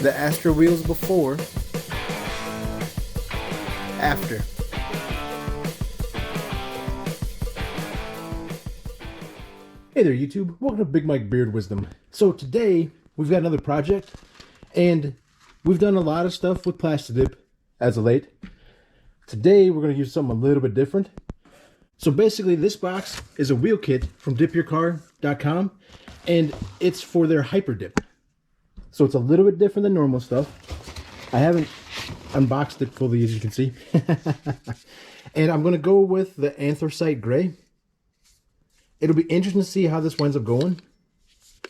the Astra wheels before, after. Hey there YouTube, welcome to Big Mike Beard Wisdom. So today we've got another project, and we've done a lot of stuff with PreDip as of late. Today we're going to use something a little bit different. So basically this box is a wheel kit from dipyourcar.com, and it's for their Hyperdip. So it's a little bit different than normal stuff. I haven't unboxed it fully, as you can see. And I'm going to go with the Anthracite Grey. It'll be interesting to see how this winds up going,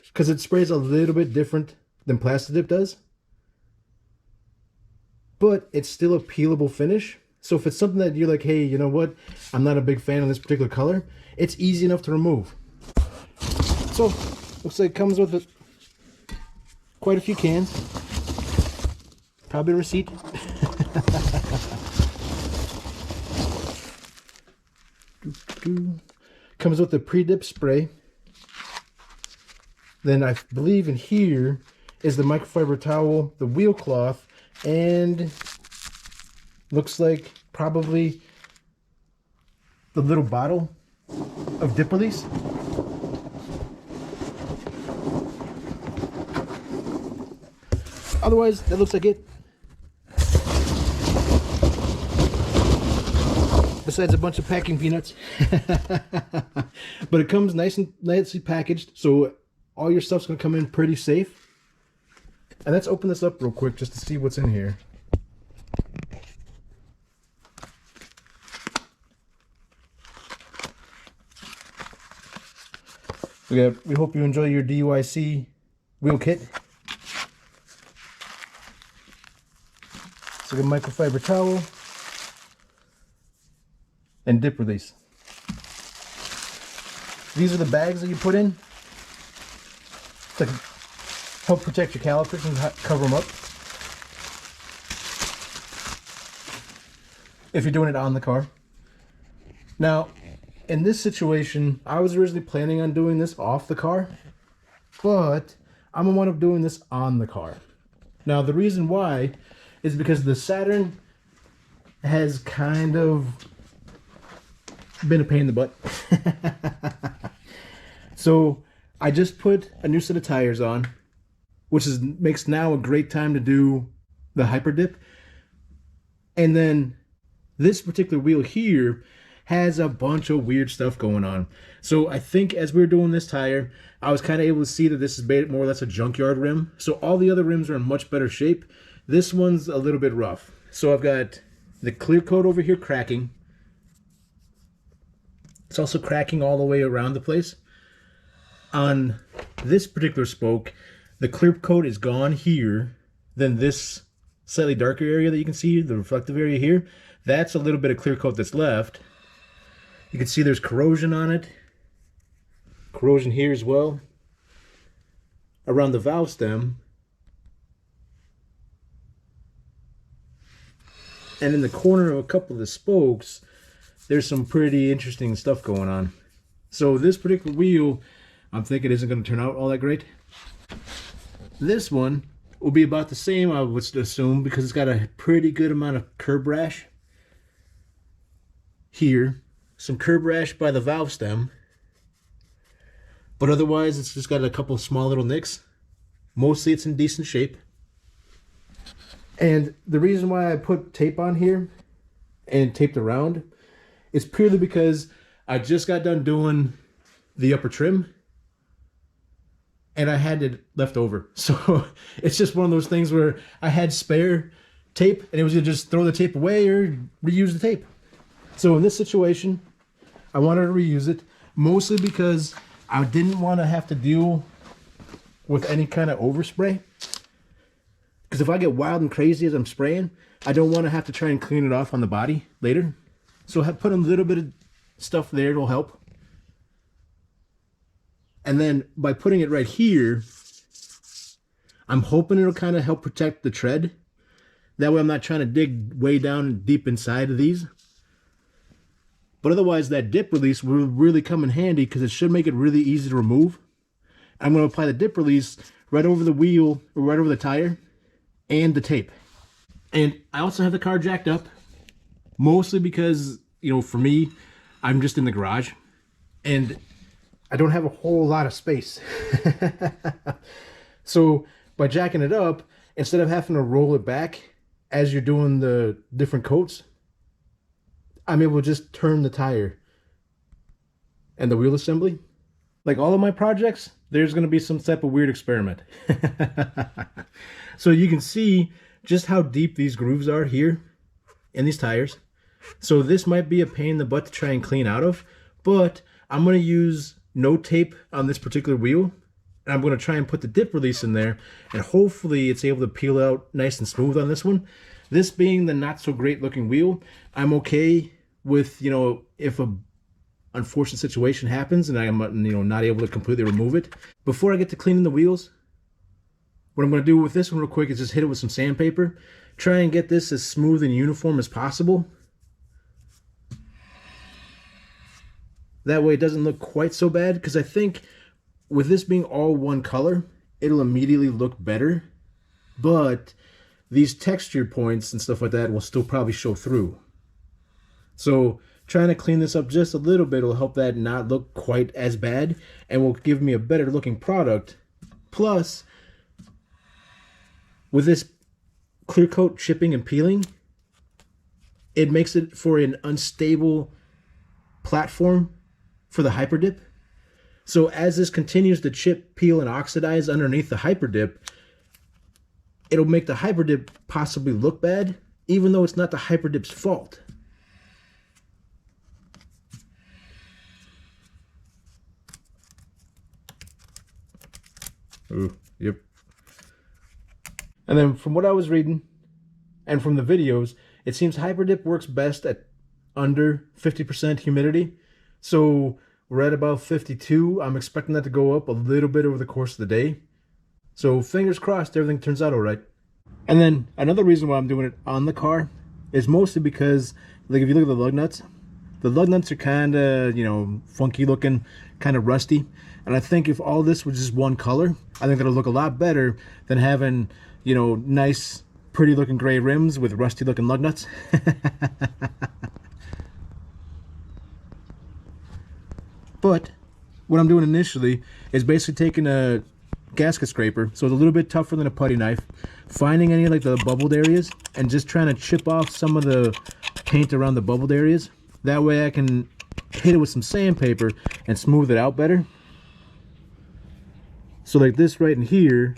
because it sprays a little bit different than PreDip does. But it's still a peelable finish. So if it's something that you're like, hey, you know what, I'm not a big fan of this particular color, it's easy enough to remove. So, looks like it comes with quite a few cans. Probably a receipt. Comes with the PreDip Spray. Then I believe in here is the microfiber towel, the wheel cloth, and looks like probably the little bottle of dip release. Otherwise, that looks like it. Besides a bunch of packing peanuts. But it comes nicely packaged, so all your stuff's gonna come in pretty safe. And let's open this up real quick just to see what's in here. We hope you enjoy your DUIC wheel kit. It's like a microfiber towel and dip release. These are the bags that you put in to help protect your calipers and cover them up if you're doing it on the car. Now, in this situation, I was originally planning on doing this off the car, but I'm gonna wind up doing this on the car. Now, the reason why is because the Saturn has kind of been a pain in the butt. So I just put a new set of tires on, which makes now a great time to do the Hyperdip. And then this particular wheel here has a bunch of weird stuff going on. So I think as we were doing this tire, I was kind of able to see that this is more or less a junkyard rim. So all the other rims are in much better shape. This one's a little bit rough. So I've got the clear coat over here cracking. It's also cracking all the way around the place. On this particular spoke, the clear coat is gone here. Then this slightly darker area that you can see, the reflective area here, that's a little bit of clear coat that's left. You can see there's corrosion on it. Corrosion here as well. Around the valve stem. And in the corner of a couple of the spokes, there's some pretty interesting stuff going on. So this particular wheel, I'm thinking isn't going to turn out all that great. This one will be about the same, I would assume, because it's got a pretty good amount of curb rash here. Some curb rash by the valve stem. But otherwise, it's just got a couple of small little nicks. Mostly it's in decent shape. And the reason why I put tape on here and taped around is purely because I just got done doing the upper trim and I had it left over. So it's just one of those things where I had spare tape and it was either just throw the tape away or reuse the tape. So in this situation, I wanted to reuse it, mostly because I didn't want to have to deal with any kind of overspray. Because if I get wild and crazy as I'm spraying, I don't want to have to try and clean it off on the body later. So I put a little bit of stuff there, it'll help. And then by putting it right here, I'm hoping it'll kind of help protect the tread. That way I'm not trying to dig way down deep inside of these. But otherwise that dip release will really come in handy because it should make it really easy to remove. I'm going to apply the dip release right over the wheel, or right over the tire. and the tape. And I also have the car jacked up, mostly because, you know, for me, I'm just in the garage and I don't have a whole lot of space. So by jacking it up, instead of having to roll it back as you're doing the different coats, I'm able to just turn the tire and the wheel assembly. Like all of my projects, there's going to be some type of weird experiment. So you can see just how deep these grooves are here in these tires. So this might be a pain in the butt to try and clean out of, but I'm going to use no tape on this particular wheel. And I'm going to try and put the dip release in there, and hopefully it's able to peel out nice and smooth on this one. This being the not so great looking wheel, I'm okay with, you know, if a unfortunate situation happens and I'm, you know, not able to completely remove it. Before I get to cleaning the wheels, what I'm going to do with this one real quick is just hit it with some sandpaper. Try and get this as smooth and uniform as possible. That way it doesn't look quite so bad, because I think with this being all one color, it'll immediately look better. But these texture points and stuff like that will still probably show through. So trying to clean this up just a little bit will help that not look quite as bad and will give me a better looking product. Plus, with this clear coat chipping and peeling, it makes it for an unstable platform for the Hyperdip. So as this continues to chip, peel, and oxidize underneath the Hyperdip, it'll make the Hyperdip possibly look bad, even though it's not the Hyperdip's fault. Ooh, yep. And then from what I was reading, and from the videos, it seems Hyperdip works best at under 50% humidity. So we're at about 52. I'm expecting that to go up a little bit over the course of the day. So fingers crossed everything turns out all right. And then another reason why I'm doing it on the car is mostly because, like, if you look at the lug nuts are kind of, you know, funky looking, kind of rusty. And I think if all this was just one color, I think it'll look a lot better than having, you know, nice, pretty looking gray rims with rusty looking lug nuts. But what I'm doing initially is basically taking a gasket scraper, so it's a little bit tougher than a putty knife, finding any like the bubbled areas and just trying to chip off some of the paint around the bubbled areas. That way I can hit it with some sandpaper and smooth it out better. So like this right in here,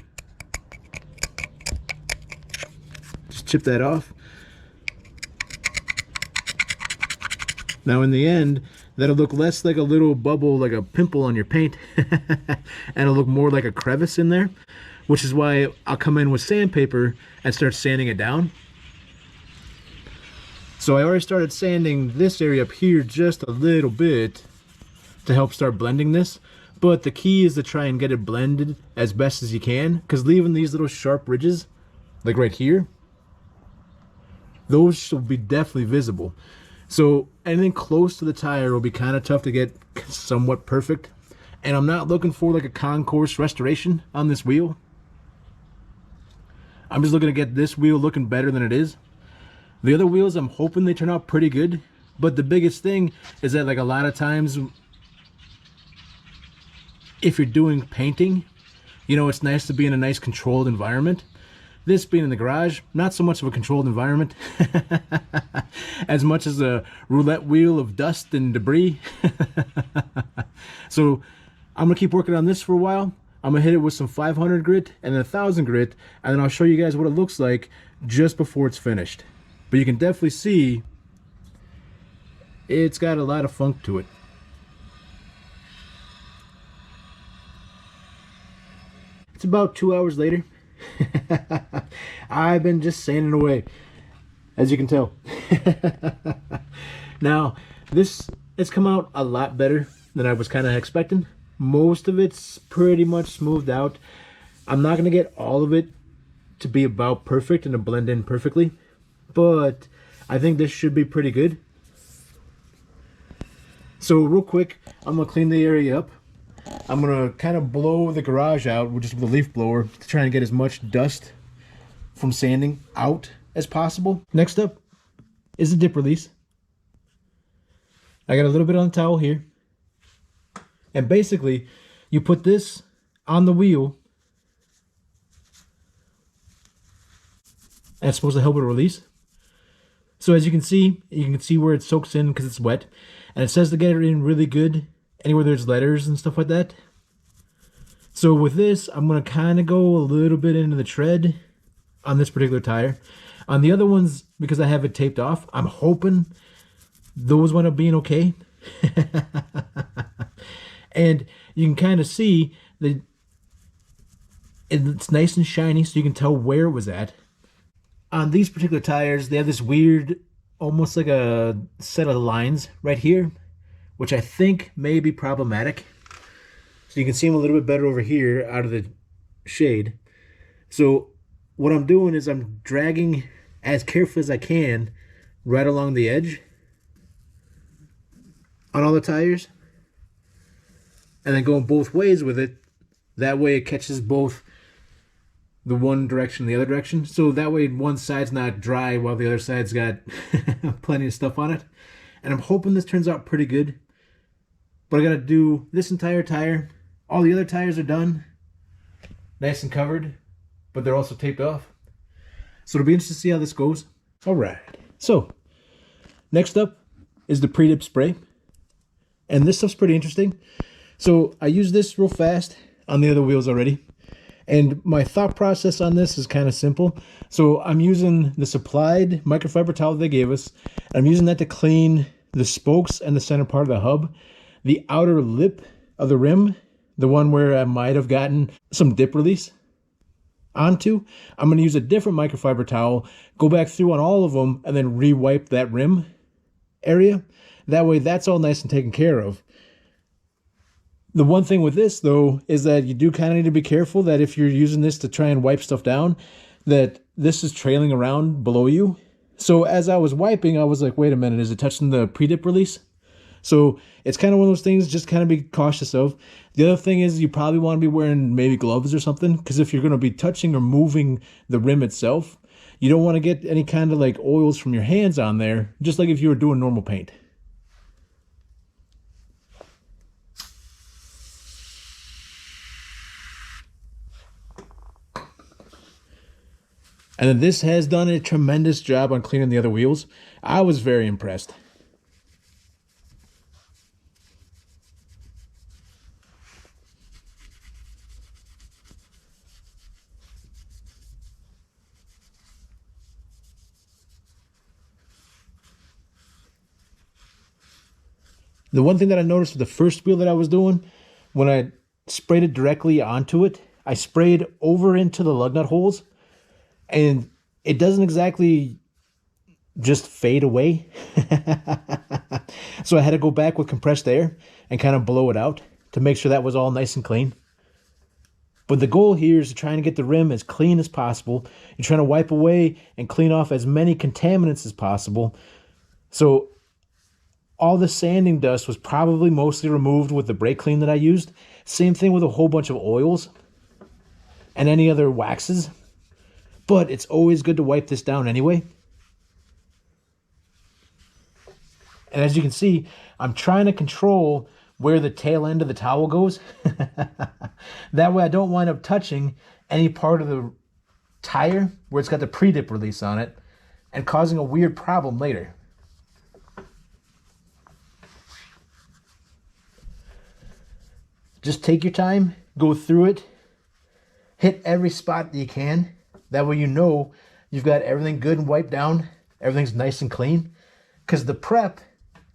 just chip that off. Now in the end, that'll look less like a little bubble, like a pimple on your paint, and it'll look more like a crevice in there, which is why I'll come in with sandpaper and start sanding it down. So I already started sanding this area up here just a little bit to help start blending this, but the key is to try and get it blended as best as you can, because leaving these little sharp ridges, like right here, those should be definitely visible. So anything close to the tire will be kind of tough to get somewhat perfect. And I'm not looking for like a concourse restoration on this wheel. I'm just looking to get this wheel looking better than it is. The other wheels, I'm hoping they turn out pretty good. But the biggest thing is that, like, a lot of times if you're doing painting, you know, it's nice to be in a nice controlled environment. This being in the garage, not so much of a controlled environment as much as a roulette wheel of dust and debris. So I'm gonna keep working on this for a while. I'm gonna hit it with some 500 grit and then 1000 grit, and then I'll show you guys what it looks like just before it's finished. But you can definitely see it's got a lot of funk to it. It's about 2 hours later. I've been just sanding away, as you can tell. Now, it's come out a lot better than I was kind of expecting. Most of it's pretty much smoothed out. I'm not going to get all of it to be about perfect and to blend in perfectly, but I think this should be pretty good. So real quick, I'm going to clean the area up. I'm going to kind of blow the garage out just with a leaf blower to try and get as much dust from sanding out as possible. Next up is the dip release. I got a little bit on the towel here. And basically, you put this on the wheel. And it's supposed to help it release. So as you can see where it soaks in because it's wet. And it says to get it in really good anywhere there's letters and stuff like that. So with this, I'm going to kind of go a little bit into the tread on this particular tire. On the other ones, because I have it taped off, I'm hoping those wind up being okay. And you can kind of see that it's nice and shiny, so you can tell where it was at. On these particular tires, they have this weird, almost like a set of lines right here, which I think may be problematic. So you can see them a little bit better over here out of the shade. So what I'm doing is I'm dragging as carefully as I can right along the edge on all the tires, and then going both ways with it. That way it catches both the one direction and the other direction. So that way one side's not dry while the other side's got plenty of stuff on it. And I'm hoping this turns out pretty good. But I gotta do this entire tire. All the other tires are done, nice and covered, but they're also taped off. So it'll be interesting to see how this goes. All right. So next up is the PreDip Spray. And this stuff's pretty interesting. So I used this real fast on the other wheels already. And my thought process on this is kind of simple. So I'm using the supplied microfiber towel they gave us. I'm using that to clean the spokes and the center part of the hub. The outer lip of the rim, the one where I might have gotten some dip release onto, I'm going to use a different microfiber towel, go back through on all of them, and then re-wipe that rim area. That way that's all nice and taken care of. The one thing with this, though, is that you do kind of need to be careful that if you're using this to try and wipe stuff down, that this is trailing around below you. So as I was wiping, I was like, wait a minute, is it touching the pre-dip release? So it's kind of one of those things just kind of be cautious of. The other thing is you probably want to be wearing maybe gloves or something, because if you're going to be touching or moving the rim itself, you don't want to get any kind of like oils from your hands on there, just like if you were doing normal paint. And then this has done a tremendous job on cleaning the other wheels. I was very impressed. The one thing that I noticed with the first wheel that I was doing, when I sprayed it directly onto it, I sprayed over into the lug nut holes. And it doesn't exactly just fade away. So I had to go back with compressed air and kind of blow it out to make sure that was all nice and clean. But the goal here is to try and get the rim as clean as possible. You're trying to wipe away and clean off as many contaminants as possible. So all the sanding dust was probably mostly removed with the brake clean that I used. Same thing with a whole bunch of oils and any other waxes. But it's always good to wipe this down anyway. And as you can see, I'm trying to control where the tail end of the towel goes. That way I don't wind up touching any part of the tire where it's got the pre-dip release on it and causing a weird problem later. Just take your time, go through it, hit every spot that you can. That way you know you've got everything good and wiped down. Everything's nice and clean. Because the prep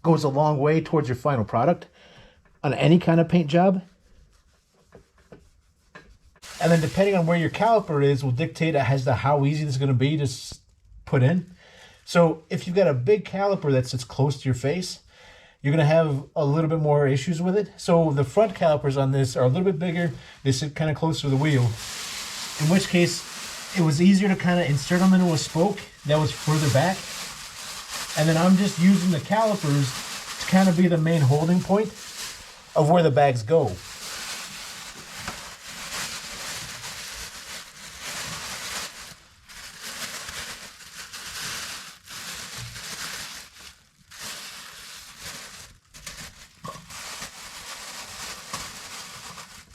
goes a long way towards your final product on any kind of paint job. And then depending on where your caliper is will dictate as to how easy this is going to be to put in. So if you've got a big caliper that sits close to your face, you're going to have a little bit more issues with it. So the front calipers on this are a little bit bigger. They sit kind of closer to the wheel. In which case, it was easier to kind of insert them into a spoke that was further back. And then I'm just using the calipers to kind of be the main holding point of where the bags go.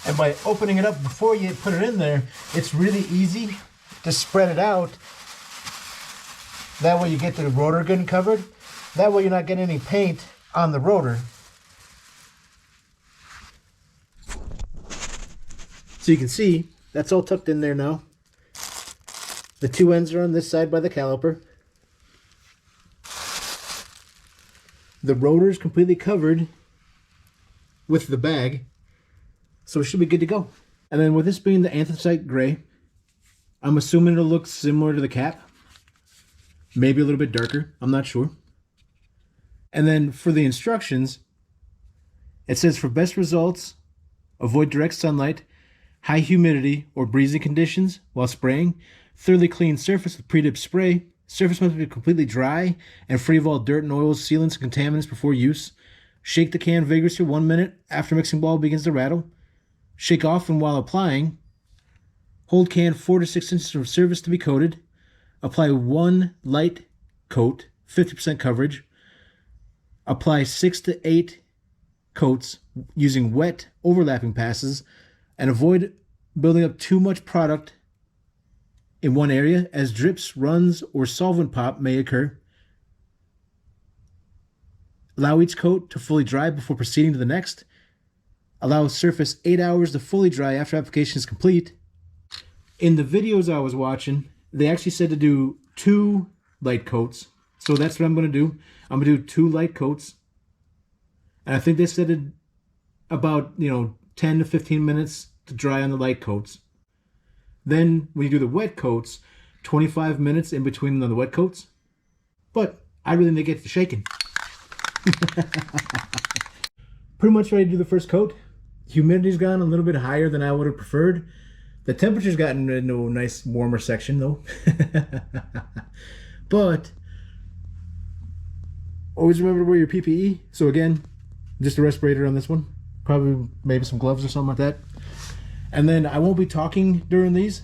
And by opening it up before you put it in there, it's really easy to spread it out. That way you get the rotor good covered. That way you're not getting any paint on the rotor. So you can see, that's all tucked in there now. The two ends are on this side by the caliper. The rotor is completely covered with the bag, so it should be good to go. And then with this being the Anthracite Gray, I'm assuming it'll look similar to the cap. Maybe a little bit darker, I'm not sure. And then for the instructions, it says for best results, avoid direct sunlight, high humidity or breezy conditions while spraying, thoroughly clean surface with PreDip Spray. Surface must be completely dry and free of all dirt and oils, sealants, and contaminants before use. Shake the can vigorously 1 minute after mixing ball begins to rattle. Shake often while applying. Hold can 4 to 6 inches from surface to be coated. Apply 1 light coat, 50% coverage. Apply 6 to 8 coats using wet overlapping passes, and avoid building up too much product in one area, as drips, runs, or solvent pop may occur. Allow each coat to fully dry before proceeding to the next. Allow surface 8 hours to fully dry after application is complete. In the videos I was watching, they actually said to do 2 light coats. So that's what I'm going to do. I'm going to do 2 light coats. And I think they said it about, 10 to 15 minutes to dry on the light coats. Then when you do the wet coats, 25 minutes in between the wet coats. But I really need to get to shaking. Pretty much ready to do the first coat. Humidity's gone a little bit higher than I would have preferred. The temperature's gotten into a nice warmer section though. But always remember to wear your PPE. So again, just a respirator on this one. Probably maybe some gloves or something like that. And then I won't be talking during these,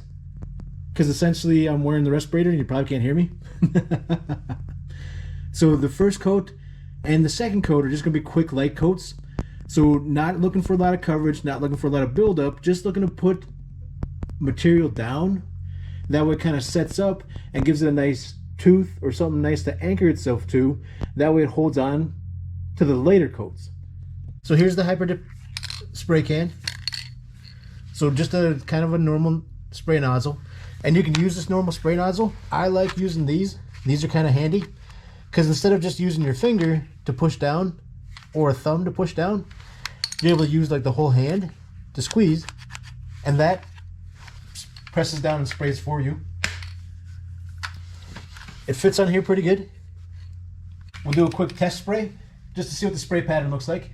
because essentially I'm wearing the respirator and you probably can't hear me. So the first coat and the second coat are just going to be quick light coats. So not looking for a lot of coverage, not looking for a lot of buildup, just looking to put material down. That way it kind of sets up and gives it a nice tooth or something nice to anchor itself to. That way it holds on to the later coats. So here's the Hyperdip spray can. So just a kind of a normal spray nozzle. And you can use this normal spray nozzle. I like using these. These are kind of handy, because instead of just using your finger to push down or a thumb to push down, you're able to use like the whole hand to squeeze, and that presses down and sprays for you. It fits on here pretty good. We'll do a quick test spray just to see what the spray pattern looks like.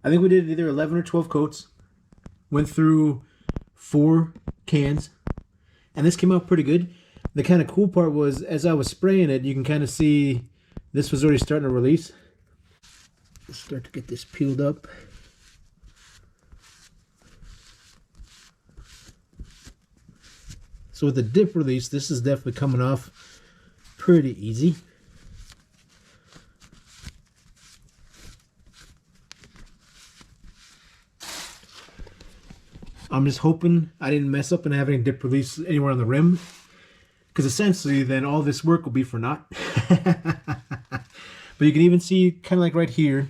I think we did either 11 or 12 coats. Went through 4 cans. And this came out pretty good. The kind of cool part was, as I was spraying it, you can kind of see this was already starting to release. Let's start to get this peeled up. So with the dip release, this is definitely coming off pretty easy. I'm just hoping I didn't mess up and have any dip release anywhere on the rim, because essentially then all this work will be for naught. But you can even see kind of like right here,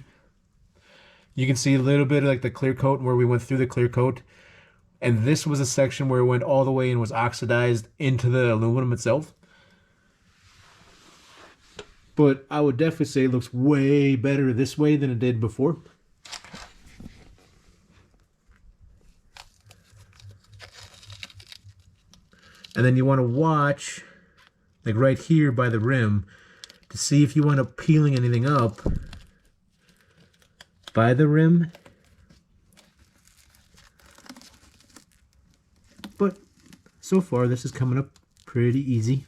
you can see a little bit of like the clear coat where we went through the clear coat. And this was a section where it went all the way and was oxidized into the aluminum itself. But I would definitely say it looks way better this way than it did before. And then you want to watch, like right here by the rim, to see if you wind up peeling anything up by the rim. But so far this is coming up pretty easy.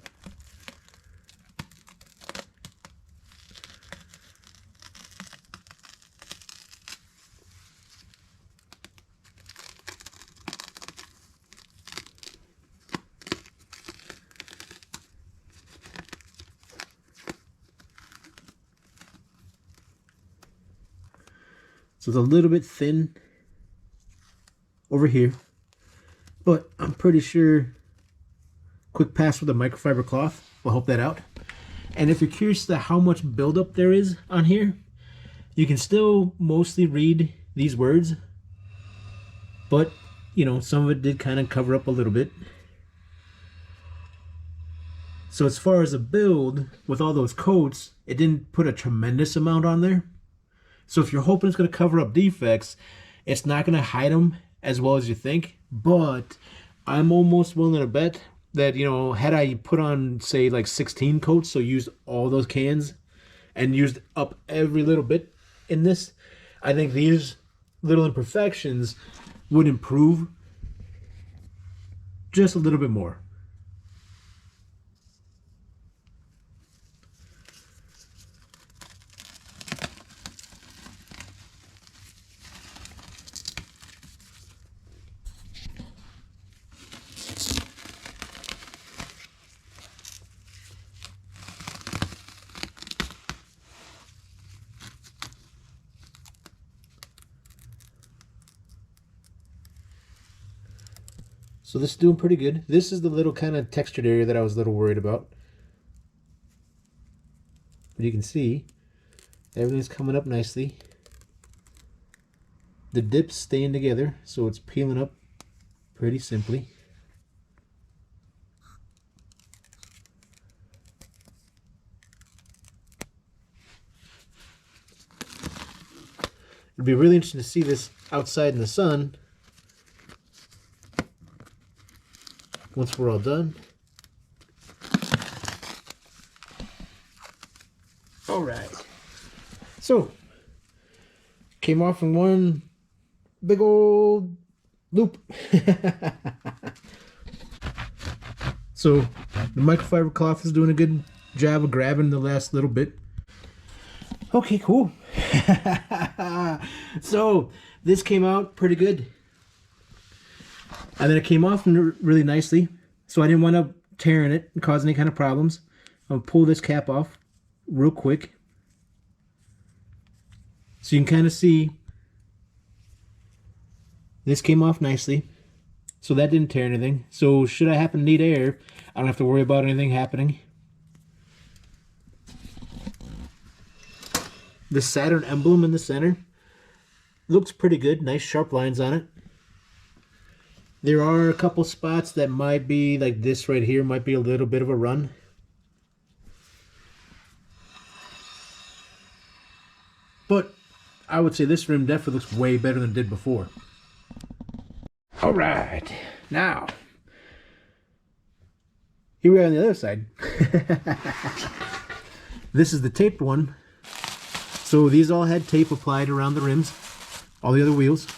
So it's a little bit thin over here, but I'm pretty sure quick pass with a microfiber cloth will help that out. And if you're curious to how much buildup there is on here, you can still mostly read these words, but you know, some of it did kind of cover up a little bit. So as far as a build with all those coats, it didn't put a tremendous amount on there. So if you're hoping it's going to cover up defects, it's not going to hide them as well as you think. But I'm almost willing to bet that, you know, had I put on, say, like 16 coats, so used all those cans and used up every little bit in this, I think these little imperfections would improve just a little bit more. So this is doing pretty good. This is the little kind of textured area that I was a little worried about. But you can see everything's coming up nicely. The dip's staying together, so it's peeling up pretty simply. It'd be really interesting to see this outside in the sun once we're all done. All right. So, came off in one big old loop. So, the microfiber cloth is doing a good job of grabbing the last little bit. Okay, cool. So, this came out pretty good. And then it came off really nicely, so I didn't wind up tearing it and cause any kind of problems. I'll pull this cap off real quick, so you can kind of see this came off nicely. So that didn't tear anything. So should I happen to need air, I don't have to worry about anything happening. The Saturn emblem in the center looks pretty good. Nice sharp lines on it. There are a couple spots that might be, like this right here, might be a little bit of a run. But I would say this rim definitely looks way better than it did before. All right, now here we are on the other side. This is the taped one. So these all had tape applied around the rims, all the other wheels.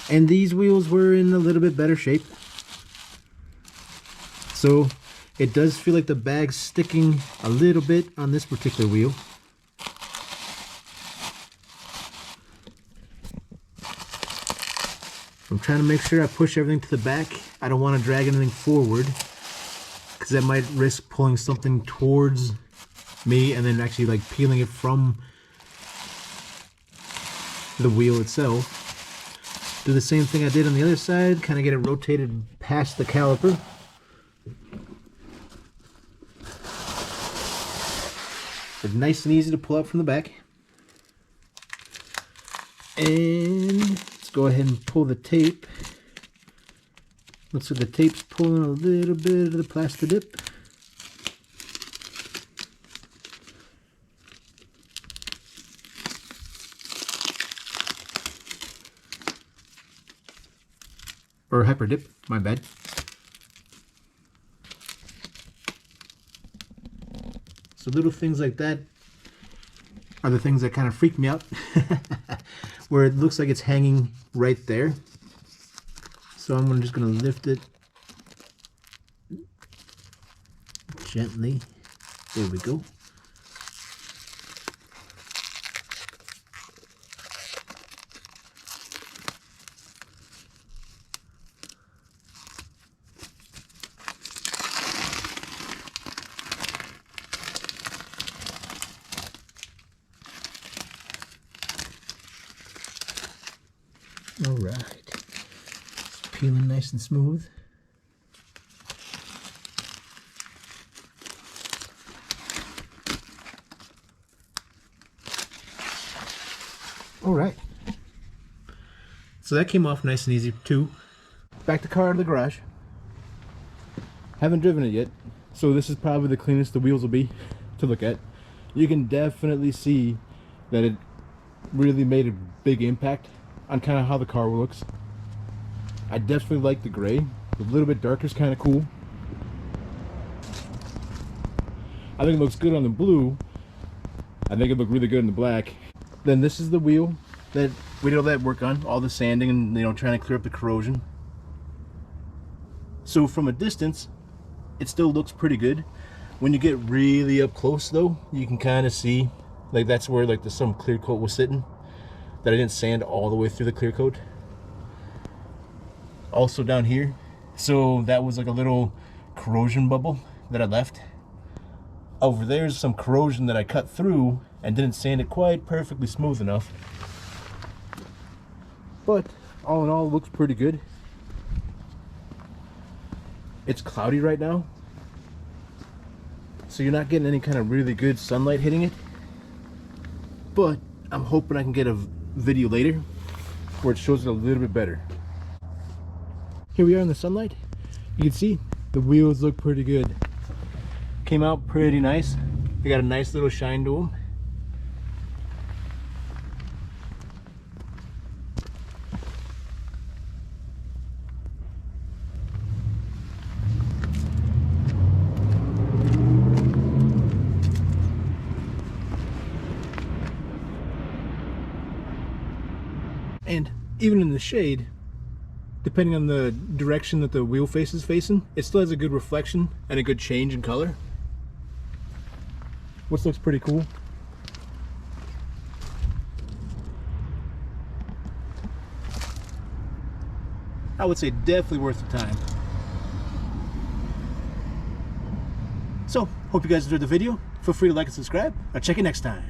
And these wheels were in a little bit better shape. So it does feel like the bag's sticking a little bit on this particular wheel. I'm trying to make sure I push everything to the back. I don't want to drag anything forward, because that might risk pulling something towards me and then actually like peeling it from the wheel itself. Do the same thing I did on the other side, kind of get it rotated past the caliper. It's nice and easy to pull out from the back. And let's go ahead and pull the tape. Looks like the tape's pulling a little bit of the PreDip. Or Hyperdip, my bad. So little things like that are the things that kind of freak me out. Where it looks like it's hanging right there. So I'm just going to lift it gently. There we go. All right, it's peeling nice and smooth. All right, so that came off nice and easy too. Back the car out of the garage. Haven't driven it yet, so this is probably the cleanest the wheels will be to look at. You can definitely see that it really made a big impact on kind of how the car looks. I definitely like the gray. A little bit darker is kind of cool. I think it looks good on the blue. I think it looked really good in the black. Then this is the wheel that we did all that work on, all the sanding and, you know, trying to clear up the corrosion. So from a distance, it still looks pretty good. When you get really up close though, you can kind of see, like that's where like some clear coat was sitting, that I didn't sand all the way through the clear coat. Also down here, so that was like a little corrosion bubble that I left. Over there's some corrosion that I cut through and didn't sand it quite perfectly smooth enough. But all in all, it looks pretty good. It's cloudy right now, so you're not getting any kind of really good sunlight hitting it. But I'm hoping I can get a video later where it shows it a little bit better. Here we are in the sunlight. You can see the wheels look pretty good. Came out pretty nice. They got a nice little shine to them. And even in the shade, depending on the direction that the wheel face is facing, it still has a good reflection and a good change in color, which looks pretty cool. I would say definitely worth the time. So, hope you guys enjoyed the video. Feel free to like and subscribe. I'll check you next time.